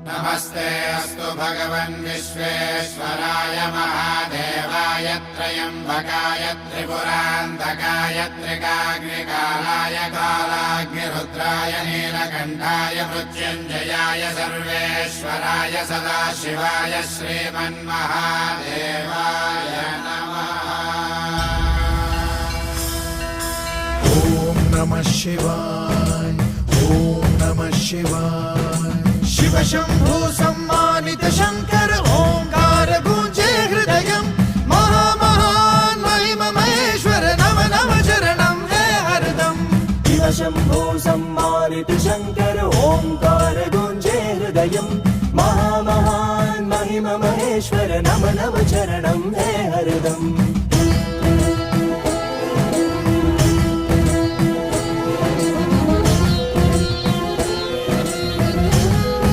नमस्ते अस्तु भगवन् विश्वेश्वराय महादेवाय त्र्यम्बकाय त्रिपुरान्तकाय त्रिकाग्निकालाय कालाग्निरुद्राय नीलकण्ठाय मृत्युञ्जयाय सर्वेश्वराय सदाशिवाय श्रीमन्महादेवाय नमः। ॐ नमः शिवाय ॐ नमः शिवाय। शिव शंभो सम्मानित शंकर ओंकार गूंजे हृदयं महामहान महिम महेश्वर नम नम चरणं है हरदम। शिव शंभो सम्मानित शंकर ओंकार गूंजे हृदयं महामहान महिम महेश्वर नम नम चरणं है हरदम।